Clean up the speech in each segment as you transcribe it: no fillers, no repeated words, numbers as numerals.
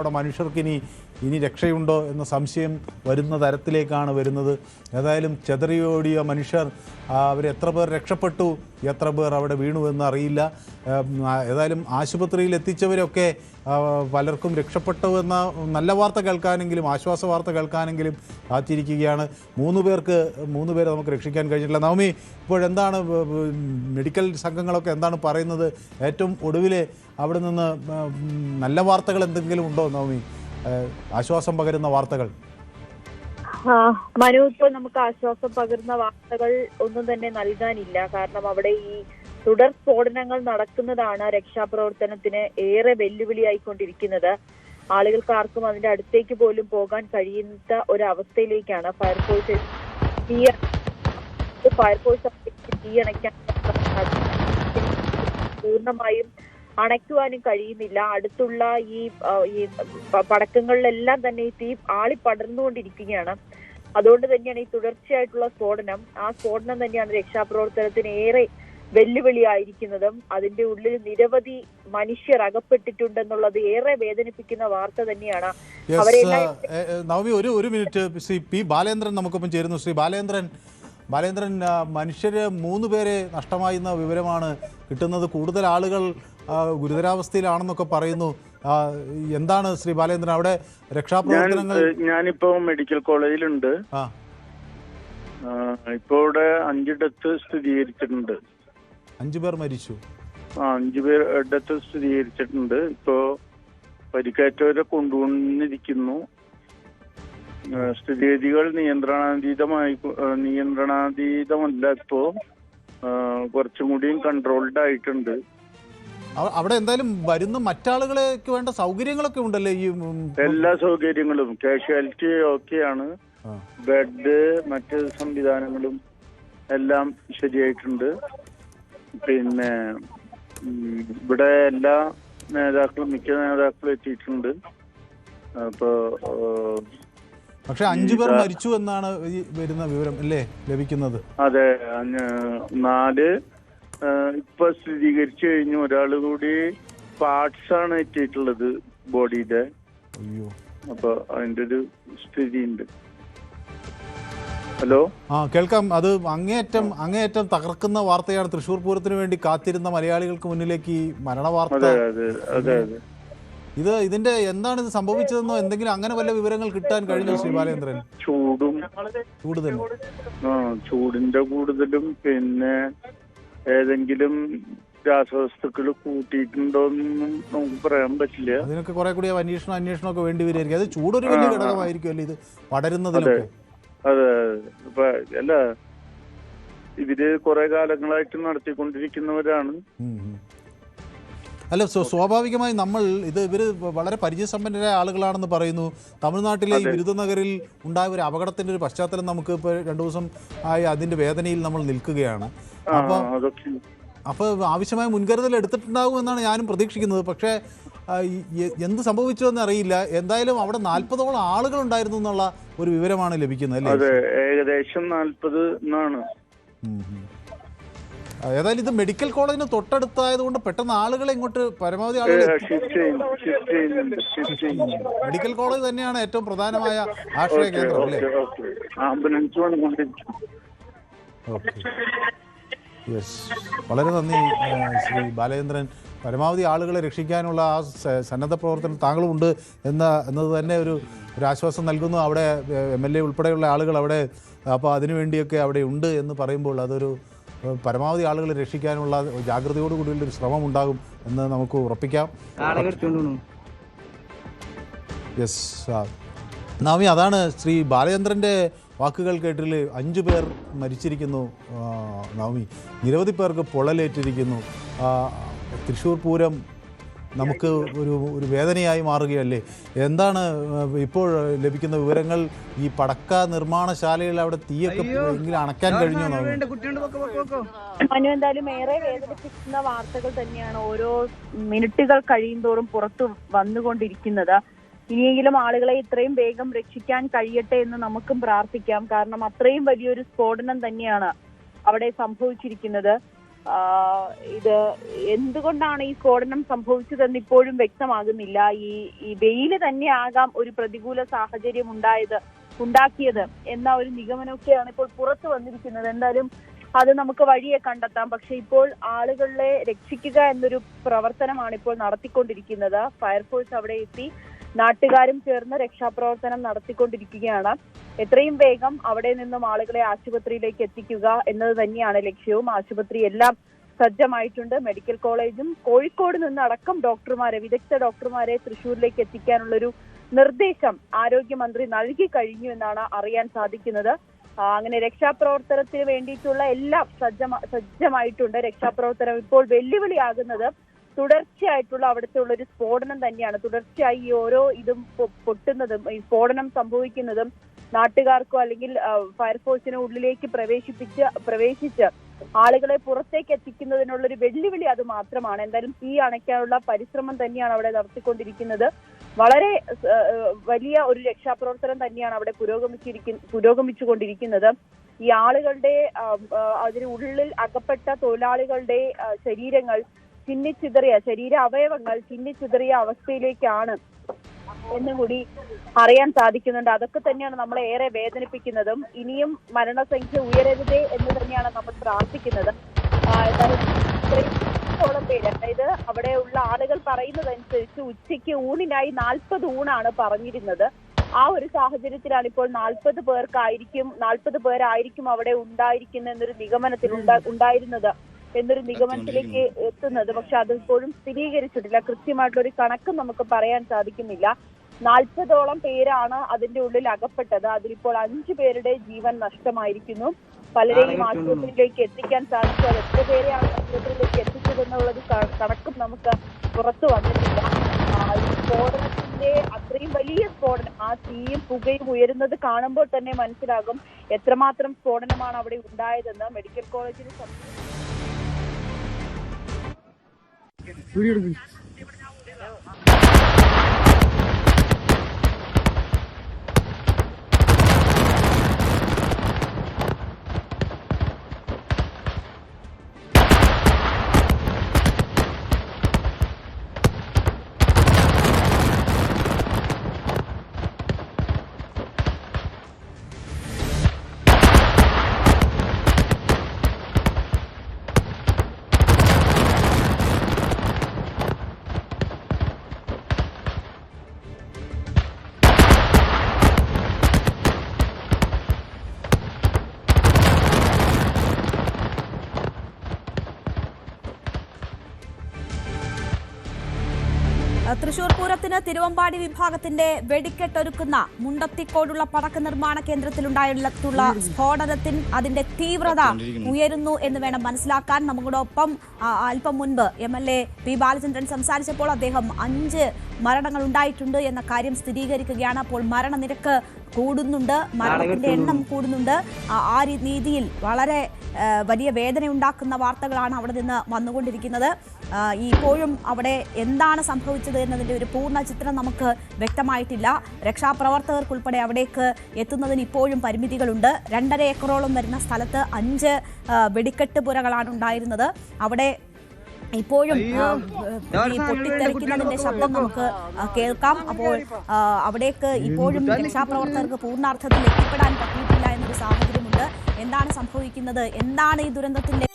അവിടെ മനുഷ്യർക്ക് ഇനി രക്ഷയുണ്ടോ എന്ന സംശയം വരുന്ന തരത്തിലേക്കാണ് വരുന്നത്. ഏതായാലും ചെതറിയോടിയ മനുഷ്യർ അവരെത്ര പേർ രക്ഷപ്പെട്ടു, എത്ര പേർ അവിടെ വീണു എന്ന് അറിയില്ല. ഏതായാലും ആശുപത്രിയിൽ എത്തിച്ചവരൊക്കെ പലർക്കും രക്ഷപ്പെട്ടു എന്ന നല്ല വാർത്ത കേൾക്കാനെങ്കിലും, ആശ്വാസ വാർത്ത കേൾക്കാനെങ്കിലും കാത്തിരിക്കുകയാണ്. മൂന്ന് പേരെ നമുക്ക് രക്ഷിക്കാൻ കഴിഞ്ഞിട്ടില്ല. നവമി, ഇപ്പോഴെന്താണ് മെഡിക്കൽ സംഘങ്ങളൊക്കെ എന്താണ് പറയുന്നത്? ഏറ്റവും ഒടുവിൽ അവിടെ നിന്ന് നല്ല വാർത്തകൾ എന്തെങ്കിലും ഉണ്ടോ നവമി? ആശ്വാസം പകരുന്ന വാർത്തകൾ? മനു, ഇപ്പോൾ നമുക്ക് ആശ്വാസം പകരുന്ന വാർത്തകൾ ഒന്നും തന്നെ നൽകാനില്ല. കാരണം അവിടെ ഈ തുടർ സ്ഫോടനങ്ങൾ നടക്കുന്നതാണ് രക്ഷാപ്രവർത്തനത്തിന് ഏറെ വെല്ലുവിളിയായിക്കൊണ്ടിരിക്കുന്നത്. ആളുകൾക്ക് ആർക്കും അതിന്റെ അടുത്തേക്ക് പോലും പോകാൻ കഴിയാത്ത ഒരവസ്ഥയിലേക്കാണ് ഫയർഫോഴ്സ് തീയണയ്ക്കാൻ പൂർണ്ണമായും അണയ്ക്കുവാനും കഴിയുന്നില്ല. അടുത്തുള്ള ഈ പടക്കങ്ങളിലെല്ലാം തന്നെ ഈ തീ ആളിപ്പടർന്നുകൊണ്ടിരിക്കുകയാണ്. അതുകൊണ്ട് തന്നെയാണ് ഈ തുടർച്ചയായിട്ടുള്ള സ്ഫോടനം. ആ സ്ഫോടനം തന്നെയാണ് രക്ഷാപ്രവർത്തനത്തിന് ഏറെ വെല്ലുവിളിയായിരിക്കുന്നതും. അതിന്റെ ഉള്ളിൽ നിരവധി മനുഷ്യർ അകപ്പെട്ടിട്ടുണ്ടെന്നുള്ളത് ഏറെ വേദനിപ്പിക്കുന്ന വാർത്ത തന്നെയാണ്. നവമി, ഒരു മിനിറ്റ്. ശ്രീ പി ബാലേന്ദ്രൻ നമുക്കൊപ്പം ചേരുന്നു. ശ്രീ ബാലേന്ദ്രൻ, മനുഷ്യര് 3 പേരെ നഷ്ടമായി എന്ന വിവരമാണ് കിട്ടുന്നത്. കൂടുതൽ ആളുകൾ ഗുരുതരാവസ്ഥയിലാണെന്നൊക്കെ പറയുന്നു. എന്താണ് ശ്രീ ബാലേന്ദ്രൻ അവിടെ രക്ഷാപ്രവർത്തനങ്ങൾ? ഞാനിപ്പോ മെഡിക്കൽ കോളേജിലുണ്ട്. ഇപ്പോ ഇവിടെ 5 ഡെത്ത് സ്ഥിരീകരിച്ചിട്ടുണ്ട്. 5 പേർ മരിച്ചു. 5 പേർ ഡെത്ത് സ്ഥിരീകരിച്ചിട്ടുണ്ട്. ഇപ്പോ പരിക്കേറ്റവരെ കൊണ്ടുവന്നിരിക്കുന്നു. സ്ഥിതിഗതികൾ നിയന്ത്രണാതീതമല്ല. ഇപ്പോ കുറച്ചും കൂടിയും കൺട്രോൾഡ് ആയിട്ടുണ്ട്. അവിടെ എന്തായാലും വരുന്ന മറ്റാളുകളേക്ക് വേണ്ട സൗകര്യങ്ങളൊക്കെ ഉണ്ടല്ലേ? ഈ എല്ലാ സൗകര്യങ്ങളും, കാഷ്വാലിറ്റി ഓക്കെയാണ്. ബെഡ്, മറ്റ് സംവിധാനങ്ങളും എല്ലാം ശരിയായിട്ടുണ്ട്. പിന്നെ ഇവിടെ എല്ലാ മിക്ക നേതാക്കളും എത്തിയിട്ടുണ്ട്. അപ്പോ പക്ഷെ 5 പേർ മരിച്ചു എന്നാണ് ഈ വരുന്ന വിവരം അല്ലേ ലഭിക്കുന്നത്? അതെ, 4 ഇപ്പൊ സ്ഥിരീകരിച്ചു കഴിഞ്ഞു. ഒരാൾ കൂടി പാർട്സ് ആണ് എത്തിയിട്ടുള്ളത് ബോഡിയുടെ. അപ്പൊ അതിന്റെ ഒരു സ്ഥിതി ഉണ്ട്. ഹലോ, കേൾക്കാം. അത് അങ്ങേയറ്റം തകർക്കുന്ന വാർത്തയാണ്. തൃശ്ശൂർ പൂരത്തിന് വേണ്ടി കാത്തിരുന്ന മലയാളികൾക്ക് മുന്നിലേക്ക് ഈ മരണവാർത്ത. ഇതിന്റെ എന്താണ് ഇത് സംഭവിച്ചതെന്നോ എന്തെങ്കിലും അങ്ങനെ വല്ല വിവരങ്ങൾ കിട്ടാൻ കഴിഞ്ഞോ ശ്രീ ബാലേന്ദ്രൻ? ചൂടിന്റെ കൂടുതലും പിന്നെ ഏതെങ്കിലും രാസവസ്തുക്കൾ കൂട്ടിയിട്ടുണ്ടോന്നും നമുക്ക് പറയാൻ പറ്റില്ല. അതിനൊക്കെ കുറെ കൂടി അന്വേഷണമൊക്കെ വേണ്ടി വരികയായിരിക്കും. അത് ചൂടൊരു വലിയ ഘടകമായിരിക്കും അല്ലേ ഇത് പടരുന്നതിലൊക്കെ? അതെ, ഇപ്പൊ അല്ല, ഇവര് കുറെ കാലങ്ങളായിട്ട് നടത്തിക്കൊണ്ടിരിക്കുന്നവരാണ്. അല്ല, സ്വാഭാവികമായി ഇവര് വളരെ പരിചയസമ്പന്നരായ ആളുകളാണെന്ന് പറയുന്നു. തമിഴ്നാട്ടിലെ ഈ വിരുദനഗറിൽ ഉണ്ടായ ഒരു അപകടത്തിന്റെ ഒരു പശ്ചാത്തലം നമുക്ക് ഇപ്പോൾ 2 ദിവസം ആയി അതിന്റെ വേദനയിൽ നമ്മൾ നിൽക്കുകയാണ്. അപ്പൊ ആവശ്യമായ മുൻകരുതൽ എടുത്തിട്ടുണ്ടാകും എന്നാണ് ഞാനും പ്രതീക്ഷിക്കുന്നത്. പക്ഷേ എന്ത് സംഭവിച്ചു എന്ന് അറിയില്ല. എന്തായാലും അവിടെ 40ഓളം ആളുകൾ ഉണ്ടായിരുന്നു എന്നുള്ള ഒരു വിവരമാണ് ലഭിക്കുന്നത് അല്ലേ? ഏകദേശം 40 എന്നാണ്. ഏതായാലും ഇത് മെഡിക്കൽ കോളേജിന് തൊട്ടടുത്തായതുകൊണ്ട് പെട്ടെന്ന് ആളുകളെ ഇങ്ങോട്ട് പരമാവധി ആളുകൾ മെഡിക്കൽ കോളേജ് തന്നെയാണ് ഏറ്റവും പ്രധാനമായ ആശ്രയ കേന്ദ്രം അല്ലേ? യെസ്, വളരെ നന്ദി ശ്രീ ബാലേന്ദ്രൻ. പരമാവധി ആളുകളെ രക്ഷിക്കാനുള്ള ആ സന്നദ്ധ പ്രവർത്തനം താങ്കളുമുണ്ട് എന്നത് തന്നെ ഒരു ആശ്വാസം നൽകുന്നു. അവിടെ MLA ഉൾപ്പെടെയുള്ള ആളുകൾ അവിടെ അപ്പോൾ അതിനുവേണ്ടിയൊക്കെ അവിടെ ഉണ്ട് എന്ന് പറയുമ്പോൾ അതൊരു പരമാവധി ആളുകളെ രക്ഷിക്കാനുള്ള ജാഗ്രതയോടുകൂടിയുള്ളൊരു ശ്രമം ഉണ്ടാകും എന്ന് നമുക്ക് ഉറപ്പിക്കാം. യെസ് നവമി, അതാണ് ശ്രീ ബാലചന്ദ്രൻ്റെ വാക്കുകൾ കേട്ടിൽ 5 പേർ മരിച്ചിരിക്കുന്നു നവമി. നിരവധി പേർക്ക് പൊള്ളലേറ്റിരിക്കുന്നു. തൃശ്ശൂർ പൂരം നമുക്ക് ഒരു വേദനയായി മാറുകയല്ലേ? എന്താണ് ഇപ്പോൾ ലഭിക്കുന്ന വിവരങ്ങൾ? ഈ പടക്ക നിർമ്മാണശാലയിൽ അവിടെ തീയൊക്കെ എങ്കിലും അണയ്ക്കാൻ കഴിഞ്ഞു? മനു, എന്തായാലും ഏറെ വേദനിപ്പിക്കുന്ന വാർത്തകൾ തന്നെയാണ് ഓരോ മിനിറ്റുകൾ കഴിയുന്തോറും പുറത്തു വന്നുകൊണ്ടിരിക്കുന്നത്. ഇനിയെങ്കിലും ആളുകളെ ഇത്രയും വേഗം രക്ഷിക്കാൻ കഴിയട്ടെ എന്ന് നമുക്കും പ്രാർത്ഥിക്കാം. കാരണം അത്രയും വലിയൊരു സ്ഫോടനം തന്നെയാണ് അവിടെ സംഭവിച്ചിരിക്കുന്നത്. ഇത് എന്തുകൊണ്ടാണ് ഈ സ്ഫോടനം സംഭവിച്ചതെന്ന് ഇപ്പോഴും വ്യക്തമാകുന്നില്ല. ഈ വെയില് തന്നെയാകാം ഒരു പ്രതികൂല സാഹചര്യം ഉണ്ടാക്കിയത് എന്ന ഒരു നിഗമനമൊക്കെയാണ് ഇപ്പോൾ പുറത്തു വന്നിരിക്കുന്നത്. എന്തായാലും അത് നമുക്ക് വഴിയെ കണ്ടെത്താം. പക്ഷെ ഇപ്പോൾ ആളുകളെ രക്ഷിക്കുക എന്നൊരു പ്രവർത്തനമാണ് ഇപ്പോൾ നടത്തിക്കൊണ്ടിരിക്കുന്നത്. ഫയർഫോഴ്സ് അവിടെ എത്തി നാട്ടുകാരും ചേർന്ന് രക്ഷാപ്രവർത്തനം നടത്തിക്കൊണ്ടിരിക്കുകയാണ്. എത്രയും വേഗം അവിടെ നിന്നും ആളുകളെ ആശുപത്രിയിലേക്ക് എത്തിക്കുക എന്നത് തന്നെയാണ് ലക്ഷ്യവും. ആശുപത്രി എല്ലാം സജ്ജമായിട്ടുണ്ട്. മെഡിക്കൽ കോളേജും കോഴിക്കോട് നിന്ന് അടക്കം വിദഗ്ധ ഡോക്ടർമാരെ തൃശ്ശൂരിലേക്ക് എത്തിക്കാനുള്ളൊരു നിർദ്ദേശം ആരോഗ്യമന്ത്രി നൽകി കഴിഞ്ഞു എന്നാണ് അറിയാൻ സാധിക്കുന്നത്. അങ്ങനെ രക്ഷാപ്രവർത്തനത്തിന് വേണ്ടിയിട്ടുള്ള എല്ലാം സജ്ജമായിട്ടുണ്ട്. രക്ഷാപ്രവർത്തനം ഇപ്പോൾ വെല്ലുവിളിയാകുന്നത് തുടർച്ചയായിട്ടുള്ള അവിടുത്തെ ഉള്ളൊരു സ്ഫോടനം തന്നെയാണ്. തുടർച്ചയായി ഓരോ ഇതും പൊട്ടുന്നതും ഈ സ്ഫോടനം സംഭവിക്കുന്നതും നാട്ടുകാർക്കോ അല്ലെങ്കിൽ ഫയർഫോഴ്സിനോ ഉള്ളിലേക്ക് പ്രവേശിച്ച് ആളുകളെ പുറത്തേക്ക് എത്തിക്കുന്നതിനുള്ളൊരു വെല്ലുവിളി അത് മാത്രമാണ്. എന്തായാലും തീ അണയ്ക്കാനുള്ള പരിശ്രമം തന്നെയാണ് അവിടെ നടത്തിക്കൊണ്ടിരിക്കുന്നത്. വളരെ വലിയ ഒരു രക്ഷാപ്രവർത്തനം തന്നെയാണ് അവിടെ പുരോഗമിച്ചുകൊണ്ടിരിക്കുന്നത്. ഈ ആളുകളുടെ അതിനുള്ളിൽ അകപ്പെട്ട തൊഴിലാളികളുടെ ശരീരങ്ങൾ ശരീര അവയവങ്ങൾ ചിന്നിച്ചിതറിയ അവസ്ഥയിലേക്കാണ് എന്നുകൂടി അറിയാൻ സാധിക്കുന്നുണ്ട്. അതൊക്കെ തന്നെയാണ് നമ്മളെ ഏറെ വേദനിപ്പിക്കുന്നതും. ഇനിയും മരണസംഖ്യ ഉയരരുതേ എന്ന് തന്നെയാണ് നമ്മൾ പ്രാർത്ഥിക്കുന്നത്. ഇത്രയും പേര്, അതായത് അവിടെയുള്ള ആളുകൾ പറയുന്നതനുസരിച്ച് ഉച്ചയ്ക്ക് ഊണിനായി 40 ഊണാണ് പറഞ്ഞിരുന്നത്. ആ ഒരു സാഹചര്യത്തിലാണ് ഇപ്പോൾ 40 പേരായിരിക്കും അവിടെ ഉണ്ടായിരിക്കുന്ന എന്നൊരു നിഗമനത്തിൽ ഉണ്ടായിരുന്നത് എന്നൊരു നിഗമനത്തിലേക്ക് എത്തുന്നത്. പക്ഷെ അതിപ്പോഴും സ്ഥിരീകരിച്ചിട്ടില്ല. കൃത്യമായിട്ടുള്ളൊരു കണക്ക് നമുക്ക് പറയാൻ സാധിക്കുന്നില്ല. 40ഓളം പേരാണ് അതിന്റെ ഉള്ളിൽ അകപ്പെട്ടത്. അതിലിപ്പോൾ 5 പേരുടെ ജീവൻ നഷ്ടമായിരിക്കുന്നു. പലരെയും ആശുപത്രിയിലേക്ക് എത്തിക്കാൻ സാധിച്ചു. അത് എത്ര പേരെയാണ് ആശുപത്രിയിലേക്ക് എത്തിച്ചതെന്നുള്ളത് കണക്കും നമുക്ക് പുറത്തു വന്നിട്ടില്ല. ഈ സ്ഫോടനത്തിന്റെ അത്രയും വലിയ സ്ഫോടനം, ആ തീയും പുകയും ഉയരുന്നത് കാണുമ്പോൾ തന്നെ മനസ്സിലാകും എത്രമാത്രം സ്ഫോടനമാണ് അവിടെ ഉണ്ടായതെന്ന്. മെഡിക്കൽ കോളേജിന് തൃശൂർ പൂരത്തിന് തിരുവമ്പാടി വിഭാഗത്തിന്റെ വെടിക്കെട്ടൊരുക്കുന്ന മുണ്ടത്തിക്കോടുള്ള പടക്ക നിർമ്മാണ കേന്ദ്രത്തിലുണ്ടായിട്ടുള്ള സ്ഫോടനത്തിൽ അതിന്റെ തീവ്രത ഉയരുന്നു എന്ന് വേണം മനസ്സിലാക്കാൻ. നമ്മളോടൊപ്പം അല്പം മുൻപ് MLA പി ബാലചന്ദ്രൻ സംസാരിച്ചപ്പോൾ അദ്ദേഹം 5 മരണങ്ങൾ ഉണ്ടായിട്ടുണ്ട് എന്ന കാര്യം സ്ഥിരീകരിക്കുകയാണ്. അപ്പോൾ മരണനിരക്ക് കൂടുന്നുണ്ട്, മരണത്തിന്റെ എണ്ണം കൂടുന്നുണ്ട്. ആ രീതിയിൽ വളരെ വലിയ വേദനയുണ്ടാക്കുന്ന വാർത്തകളാണ് അവിടെ നിന്ന് വന്നുകൊണ്ടിരിക്കുന്നത്. ഇപ്പോഴും അവിടെ എന്താണ് സംഭവിച്ചത് എന്നതിൻ്റെ ഒരു പൂർണ്ണ ചിത്രം നമുക്ക് വ്യക്തമായിട്ടില്ല. രക്ഷാപ്രവർത്തകർക്കുൾപ്പെടെ അവിടേക്ക് എത്തുന്നതിന് ഇപ്പോഴും പരിമിതികളുണ്ട്. 2.5 ഏക്കറോളം വരുന്ന സ്ഥലത്ത് 5 വെടിക്കെട്ട് പുരകളാണ് ഉണ്ടായിരുന്നത്. അവിടെ ഇപ്പോഴും പൊട്ടിത്തെറിക്കുന്നതിന്റെ ശബ്ദം നമുക്ക് കേൾക്കാം. അപ്പോൾ അവിടേക്ക് ഇപ്പോഴും രക്ഷാപ്രവർത്തകർക്ക് പൂർണ്ണാർത്ഥത്തിൽ എത്തിപ്പെടാൻ പറ്റിയിട്ടില്ല എന്നൊരു സാഹചര്യമുണ്ട്. എന്താണ് സംഭവിക്കുന്നത്, എന്താണ് ഈ ദുരന്തത്തിന്റെ?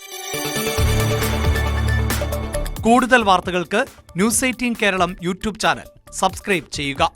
കൂടുതൽ വാർത്തകൾക്ക് News 18 Keralam YouTube channel subscribe ചെയ്യുക.